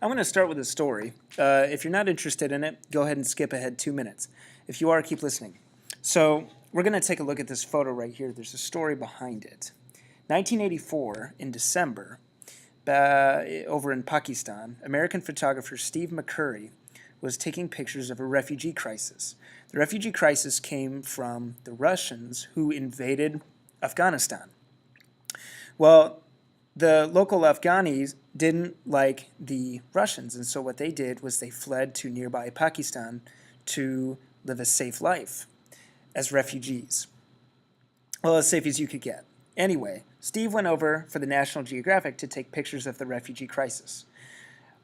I'm going to start with a story. If you're not interested in it, go ahead and skip ahead 2 minutes. If you are, keep listening. So we're going to take a look at this photo right here. There's a story behind it. 1984, in December, over in Pakistan, American photographer Steve McCurry was taking pictures of a refugee crisis. The refugee crisis came from the Russians who invaded Afghanistan. Well, the local Afghanis didn't like the Russians, and so what they did was they fled to nearby Pakistan to live a safe life as refugees. Well, as safe as you could get. Anyway, Steve went over for the National Geographic to take pictures of the refugee crisis.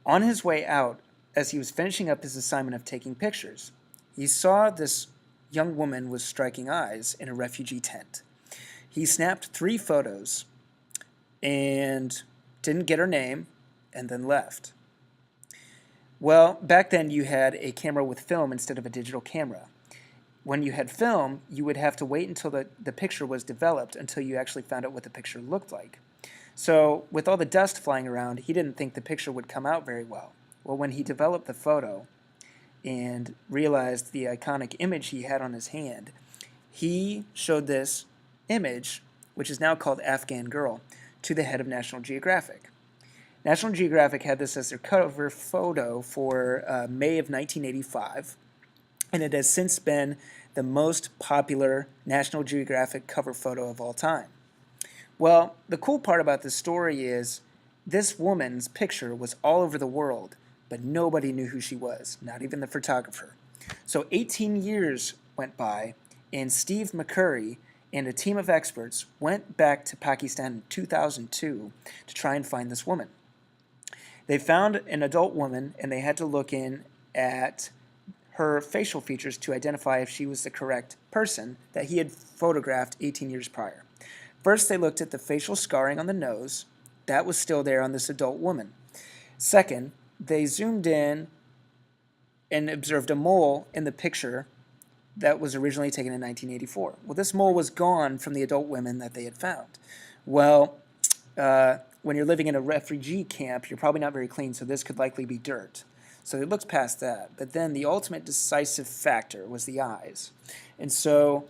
On his way out, as he was finishing up his assignment of taking pictures, he saw this young woman was striking eyes in a refugee tent. He snapped 3 photos and didn't get her name, and then left. Well, back then you had a camera with film instead of a digital camera. When you had film, you would have to wait until the picture was developed until you actually found out what the picture looked like. So with all the dust flying around, he didn't think the picture would come out very well. Well, when he developed the photo and realized the iconic image he had on his hand, he showed this image, which is now called Afghan Girl, to the head of National Geographic. National Geographic had this as their cover photo for May of 1985, and it has since been the most popular National Geographic cover photo of all time. Well, the cool part about this story is this woman's picture was all over the world, but nobody knew who she was, not even the photographer. So 18 years went by, and Steve McCurry and a team of experts went back to Pakistan in 2002 to try and find this woman. They found an adult woman, and they had to look in at her facial features to identify if she was the correct person that he had photographed 18 years prior. First, they looked at the facial scarring on the nose. That was still there on this adult woman. Second, they zoomed in and observed a mole in the picture that was originally taken in 1984. Well, this mole was gone from the adult women that they had found. Well, when you're living in a refugee camp, you're probably not very clean, so this could likely be dirt. So they looked past that. But then the ultimate decisive factor was the eyes. And so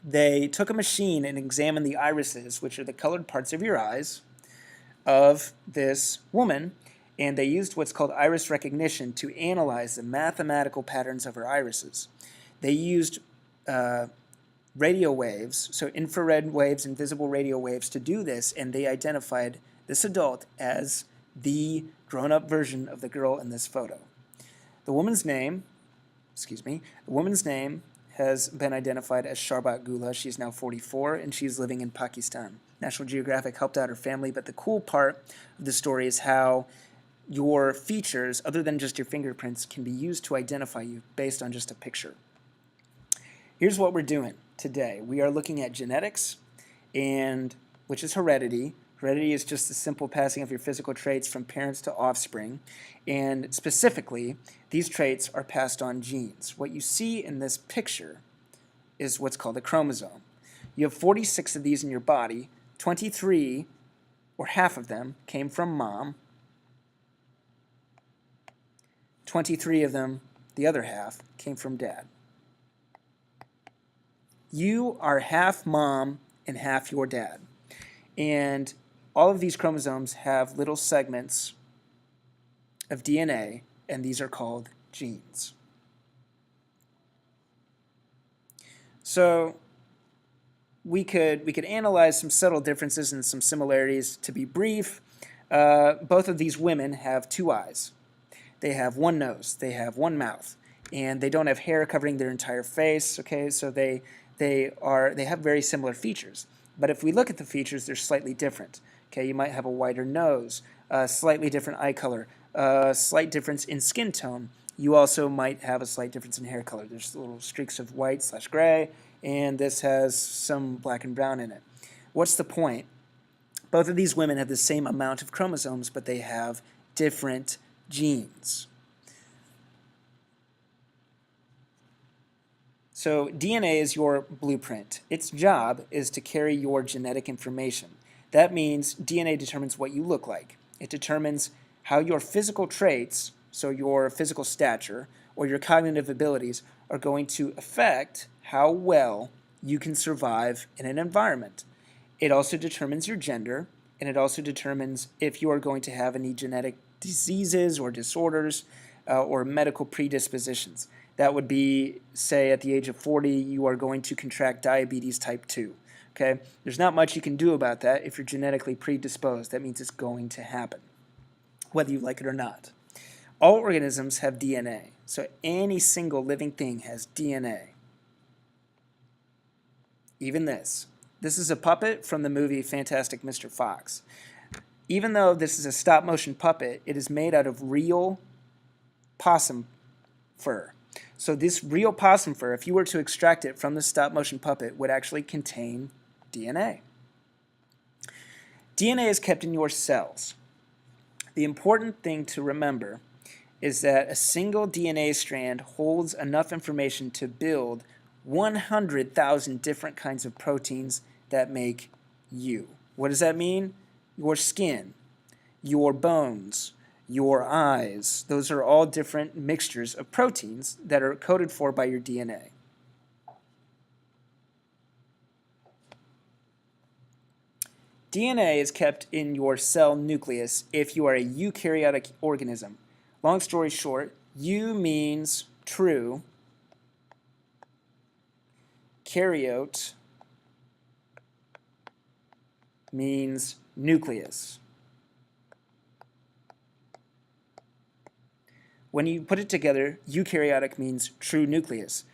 they took a machine and examined the irises, which are the colored parts of your eyes, of this woman, and they used what's called iris recognition to analyze the mathematical patterns of her irises. They used radio waves, so infrared waves and visible radio waves to do this, and they identified this adult as the grown-up version of the girl in this photo. The woman's name has been identified as Sharbat Gula. She's now 44, and she's living in Pakistan. National Geographic helped out her family, but the cool part of the story is how your features, other than just your fingerprints, can be used to identify you based on just a picture. Here's what we're doing today. We are looking at genetics, which is heredity. Heredity is just the simple passing of your physical traits from parents to offspring. And specifically, these traits are passed on genes. What you see in this picture is what's called a chromosome. You have 46 of these in your body. 23, or half of them, came from mom. 23 of them, the other half, came from dad. You are half mom and half your dad. And all of these chromosomes have little segments of DNA, and these are called genes. So we could analyze some subtle differences and some similarities. To be brief, both of these women have 2 eyes. They have 1 nose. They have 1 mouth. And they don't have hair covering their entire face, okay? So they have very similar features. But if we look at the features, they're slightly different. Okay, you might have a wider nose, a slightly different eye color, a slight difference in skin tone. You also might have a slight difference in hair color. There's little streaks of white/gray, and this has some black and brown in it. What's the point? Both of these women have the same amount of chromosomes, but they have different genes. So DNA is your blueprint. Its job is to carry your genetic information. That means DNA determines what you look like. It determines how your physical traits, so your physical stature or your cognitive abilities, are going to affect how well you can survive in an environment. It also determines your gender, and it also determines if you are going to have any genetic diseases or disorders or medical predispositions. That would be, say, at the age of 40, you are going to contract diabetes type 2. Okay? There's not much you can do about that if you're genetically predisposed. That means it's going to happen, whether you like it or not. All organisms have DNA, so any single living thing has DNA. Even this. This is a puppet from the movie Fantastic Mr. Fox. Even though this is a stop-motion puppet, it is made out of real possum fur. So this real possum fur, if you were to extract it from the stop-motion puppet, would actually contain DNA. DNA is kept in your cells. The important thing to remember is that a single DNA strand holds enough information to build 100,000 different kinds of proteins that make you. What does that mean? Your skin, your bones, your eyes. Those are all different mixtures of proteins that are coded for by your DNA. DNA is kept in your cell nucleus if you are a eukaryotic organism. Long story short, eu means true, karyote means nucleus. When you put it together, eukaryotic means true nucleus.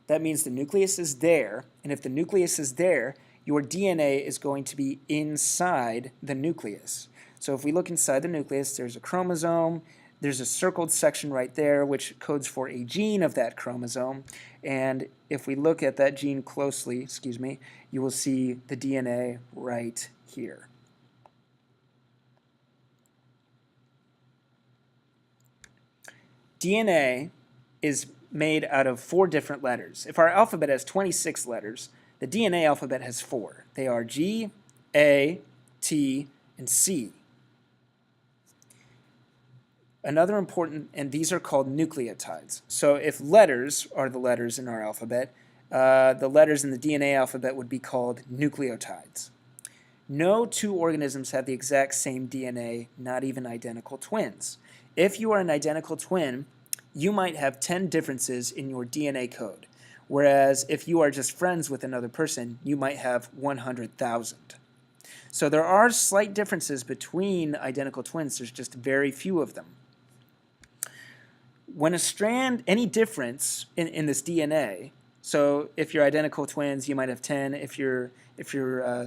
That means the nucleus is there, and if the nucleus is there, your DNA is going to be inside the nucleus. So if we look inside the nucleus, there's a chromosome, there's a circled section right there which codes for a gene of that chromosome, and if we look at that gene closely, you will see the DNA right here. DNA is made out of 4 different letters. If our alphabet has 26 letters, the DNA alphabet has 4. They are G, A, T, and C. Another important, and these are called nucleotides. So if letters are the letters in our alphabet, the letters in the DNA alphabet would be called nucleotides. No 2 organisms have the exact same DNA, not even identical twins. If you are an identical twin, you might have 10 differences in your DNA code, whereas if you are just friends with another person, you might have 100,000. So there are slight differences between identical twins, there's just very few of them. When a strand, any difference in this DNA, so if you're identical twins, you might have 10, if you're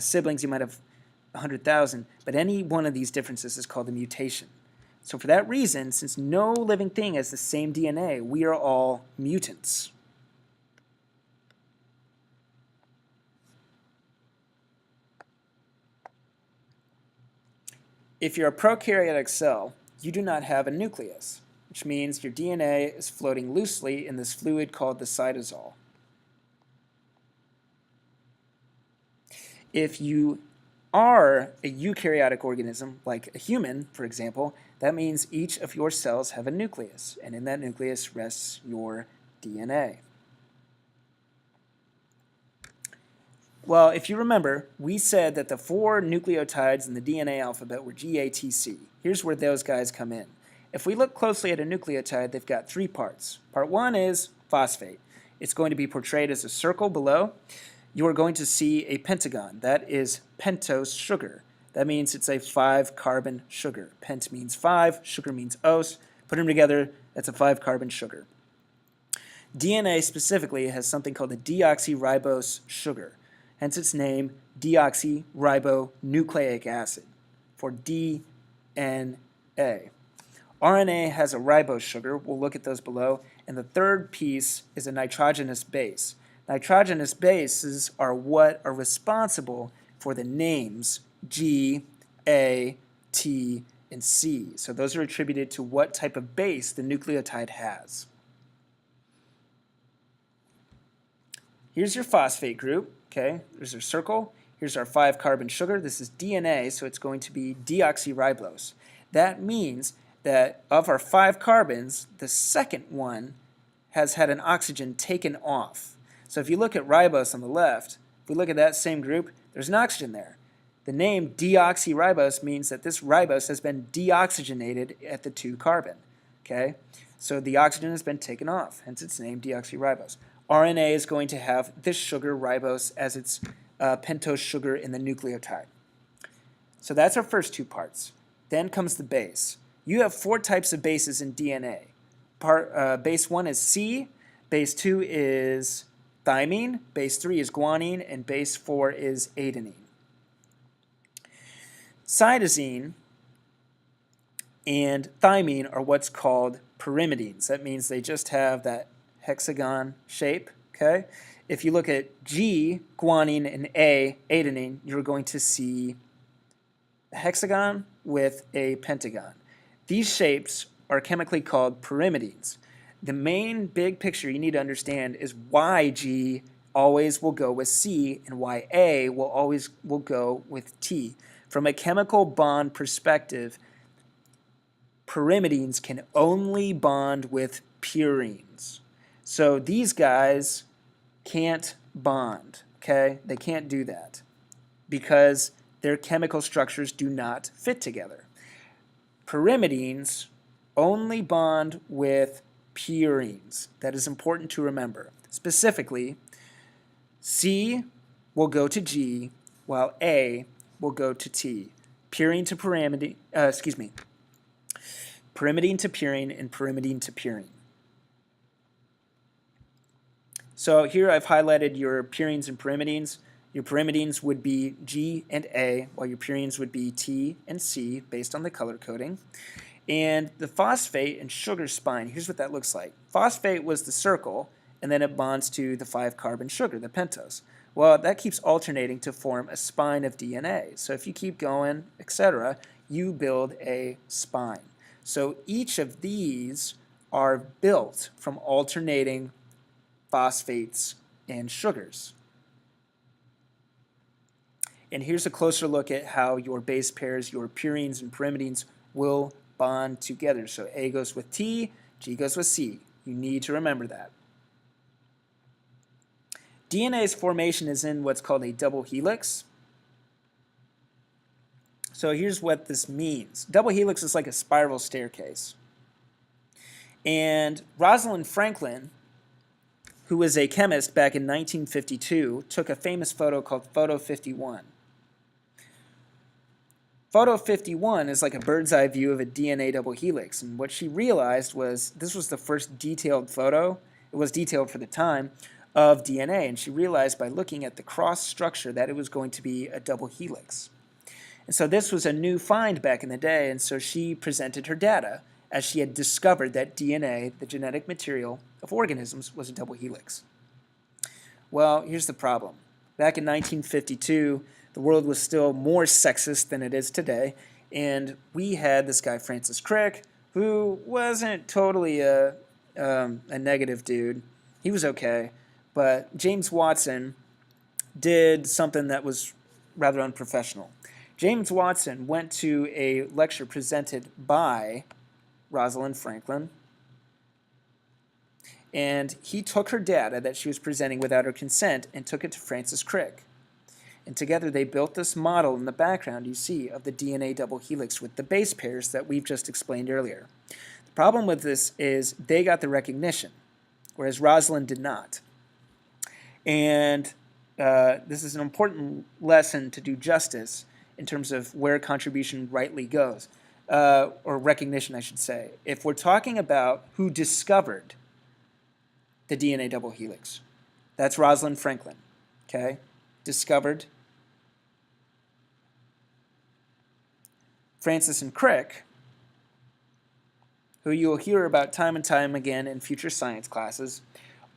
siblings, you might have 100,000, but any one of these differences is called a mutation. So for that reason, since no living thing has the same DNA, we are all mutants. If you're a prokaryotic cell, you do not have a nucleus, which means your DNA is floating loosely in this fluid called the cytosol. If you are a eukaryotic organism, like a human, for example, that means each of your cells have a nucleus, and in that nucleus rests your DNA. Well, if you remember, we said that the 4 nucleotides in the DNA alphabet were G, A, T, C. Here's where those guys come in. If we look closely at a nucleotide, they've got 3 parts. Part 1 is phosphate. It's going to be portrayed as a circle below. You are going to see a pentagon. That is pentose sugar. That means it's a 5-carbon sugar. Pent means 5, sugar means os. Put them together, that's a 5-carbon sugar. DNA specifically has something called a deoxyribose sugar. Hence its name, deoxyribonucleic acid, for DNA. RNA has a ribose sugar. We'll look at those below. And the third piece is a nitrogenous base. Nitrogenous bases are what are responsible for the names G, A, T, and C. So those are attributed to what type of base the nucleotide has. Here's your phosphate group. Okay, there's our circle. Here's our 5-carbon sugar. This is DNA, so it's going to be deoxyribose. That means that of our 5 carbons, the second one has had an oxygen taken off. So if you look at ribose on the left, if we look at that same group, there's an oxygen there. The name deoxyribose means that this ribose has been deoxygenated at the 2 carbon. Okay? So the oxygen has been taken off, hence its name deoxyribose. RNA is going to have this sugar, ribose, as its pentose sugar in the nucleotide. So that's our first 2 parts. Then comes the base. You have 4 types of bases in DNA. Base 1 is C, base 2 is thymine, base 3 is guanine, and base 4 is adenine. Cytosine and thymine are what's called pyrimidines. That means they just have that hexagon shape. Okay? If you look at G, guanine, and A, adenine, you're going to see a hexagon with a pentagon. These shapes are chemically called pyrimidines. The main big picture you need to understand is why G always will go with C and why A will go with T. From a chemical bond perspective, pyrimidines can only bond with purines. So these guys can't bond, okay? They can't do that because their chemical structures do not fit together. Pyrimidines only bond with purines. That is important to remember. Specifically, C will go to G while A will go to T. Purine to pyrimidine, pyrimidine to purine and pyrimidine to purine. So here I've highlighted your purines and pyrimidines. Your pyrimidines would be G and A, while your purines would be T and C based on the color coding. And the phosphate and sugar spine, here's what that looks like. Phosphate was the circle, and then it bonds to the 5-carbon sugar, the pentose. Well, that keeps alternating to form a spine of DNA. So if you keep going, etc., you build a spine. So each of these are built from alternating phosphates and sugars. And here's a closer look at how your base pairs, your purines and pyrimidines, will bond together. So A goes with T, G goes with C. You need to remember that. DNA's formation is in what's called a double helix. So here's what this means. Double helix is like a spiral staircase. And Rosalind Franklin, who was a chemist back in 1952, took a famous photo called Photo 51. Photo 51 is like a bird's eye view of a DNA double helix, and what she realized was this was the first detailed photo, it was detailed for the time, of DNA, and she realized by looking at the cross structure that it was going to be a double helix. And so this was a new find back in the day, and so she presented her data as she had discovered that DNA, the genetic material of organisms, was a double helix. Well, here's the problem. Back in 1952, the world was still more sexist than it is today, and we had this guy Francis Crick, who wasn't totally a negative dude. He was okay, but James Watson did something that was rather unprofessional. James Watson went to a lecture presented by Rosalind Franklin, and he took her data that she was presenting without her consent and took it to Francis Crick. And together they built this model in the background you see of the DNA double helix with the base pairs that we've just explained earlier. The problem with this is they got the recognition, whereas Rosalind did not. And this is an important lesson to do justice in terms of where contribution rightly goes, or recognition, I should say. If we're talking about who discovered the DNA double helix, that's Rosalind Franklin, okay? Discovered. Francis and Crick, who you'll hear about time and time again in future science classes,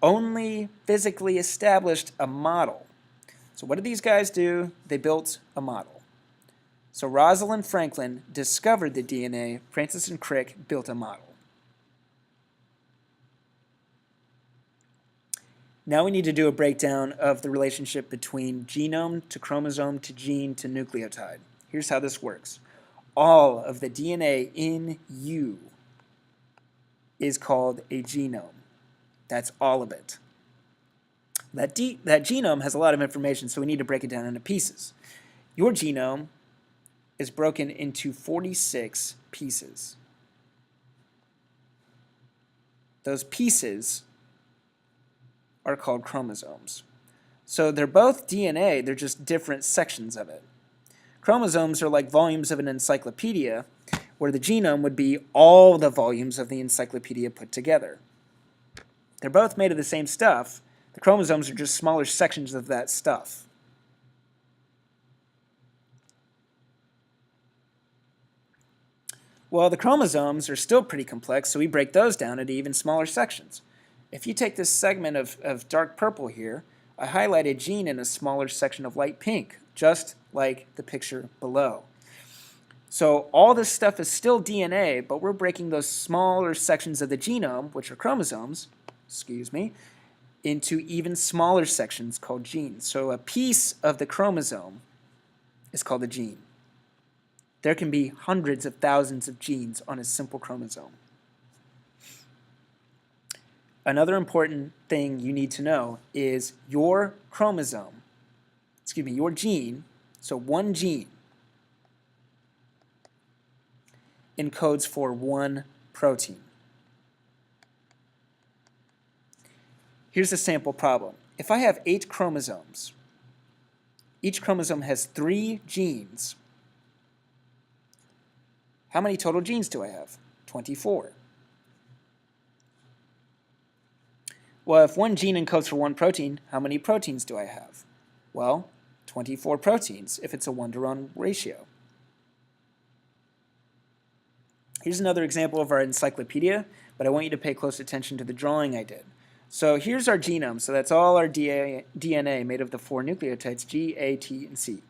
only physically established a model. So what did these guys do? They built a model. So Rosalind Franklin discovered the DNA, Francis and Crick built a model. Now we need to do a breakdown of the relationship between genome to chromosome to gene to nucleotide. Here's how this works. all of the DNA in you is called a genome. That's all of it. That genome has a lot of information, so we need to break it down into pieces. Your genome is broken into 46 pieces. Those pieces are called chromosomes. So they're both DNA, they're just different sections of it. Chromosomes are like volumes of an encyclopedia, where the genome would be all the volumes of the encyclopedia put together. They're both made of the same stuff. The chromosomes are just smaller sections of that stuff. Well, the chromosomes are still pretty complex, so we break those down into even smaller sections. If you take this segment of dark purple here, I highlight a gene in a smaller section of light pink, just like the picture below. So all this stuff is still DNA, but we're breaking those smaller sections of the genome, which are chromosomes, into even smaller sections called genes. So a piece of the chromosome is called a gene. There can be hundreds of thousands of genes on a simple chromosome. Another important thing you need to know is your chromosome, your gene, so one gene, encodes for one protein. Here's a sample problem. If I have 8 chromosomes, each chromosome has 3 genes. How many total genes do I have? 24. Well, if one gene encodes for one protein, how many proteins do I have? Well, 24 proteins if it's a 1-to-1 ratio. Here's another example of our encyclopedia, but I want you to pay close attention to the drawing I did. So here's our genome. So that's all our DNA made of the 4 nucleotides, G, A, T, and C.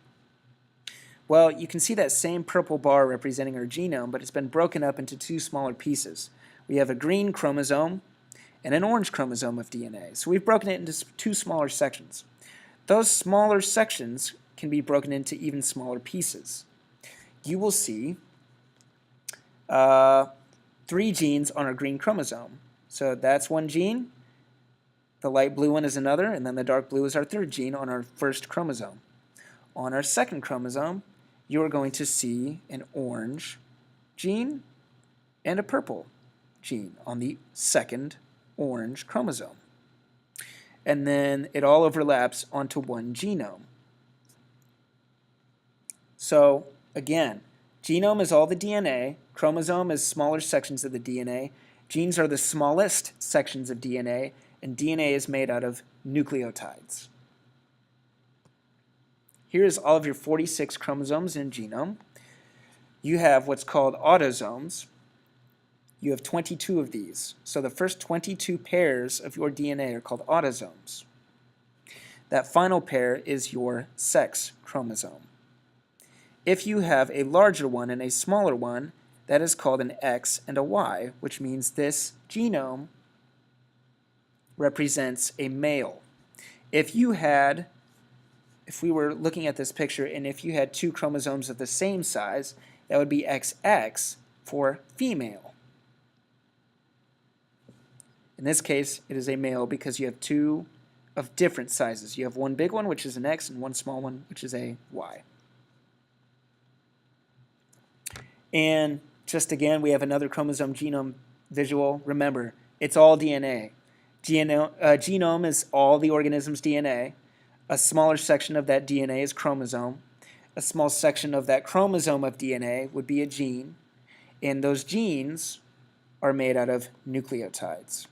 Well, you can see that same purple bar representing our genome, but it's been broken up into 2 smaller pieces. We have a green chromosome and an orange chromosome of DNA. So we've broken it into 2 smaller sections. Those smaller sections can be broken into even smaller pieces. You will see 3 genes on our green chromosome. So that's one gene, the light blue one is another, and then the dark blue is our 3rd gene on our 1st chromosome. On our 2nd chromosome, you are going to see an orange gene and a purple gene on the 2nd orange chromosome. And then it all overlaps onto one genome. So again, genome is all the DNA, chromosome is smaller sections of the DNA, genes are the smallest sections of DNA, and DNA is made out of nucleotides. Here's all of your 46 chromosomes in a genome. You have what's called autosomes. You have 22 of these. So the first 22 pairs of your DNA are called autosomes. That final pair is your sex chromosome. If you have a larger one and a smaller one, that is called an X and a Y, which means this genome represents a male. If we were looking at this picture and if you had 2 chromosomes of the same size, that would be XX for female. In this case, it is a male because you have 2 of different sizes. You have one big one, which is an X, and one small one, which is a Y. And just again, we have another chromosome genome visual. Remember, it's all DNA. Genome is all the organism's DNA. A smaller section of that DNA is chromosome. A small section of that chromosome of DNA would be a gene. And those genes are made out of nucleotides.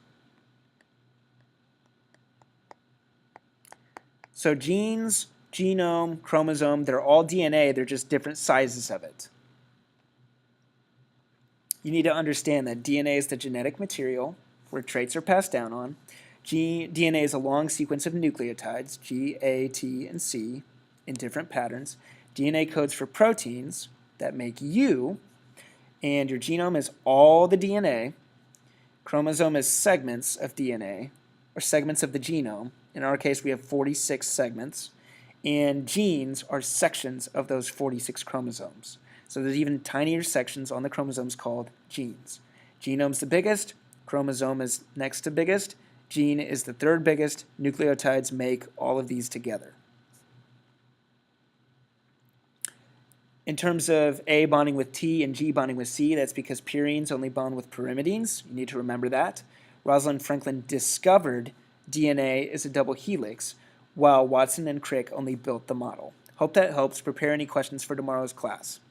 So genes, genome, chromosome, they're all DNA, they're just different sizes of it. You need to understand that DNA is the genetic material where traits are passed down on. DNA is a long sequence of nucleotides, G, A, T, and C, in different patterns. DNA codes for proteins that make you, and your genome is all the DNA. Chromosome is segments of DNA, or segments of the genome. In our case, we have 46 segments, and genes are sections of those 46 chromosomes. So there's even tinier sections on the chromosomes called genes. Genome's the biggest, chromosome is next to biggest, gene is the third biggest, nucleotides make all of these together. In terms of A bonding with T and G bonding with C, that's because purines only bond with pyrimidines. You need to remember that. Rosalind Franklin discovered DNA is a double helix, while Watson and Crick only built the model. Hope that helps. Prepare any questions for tomorrow's class.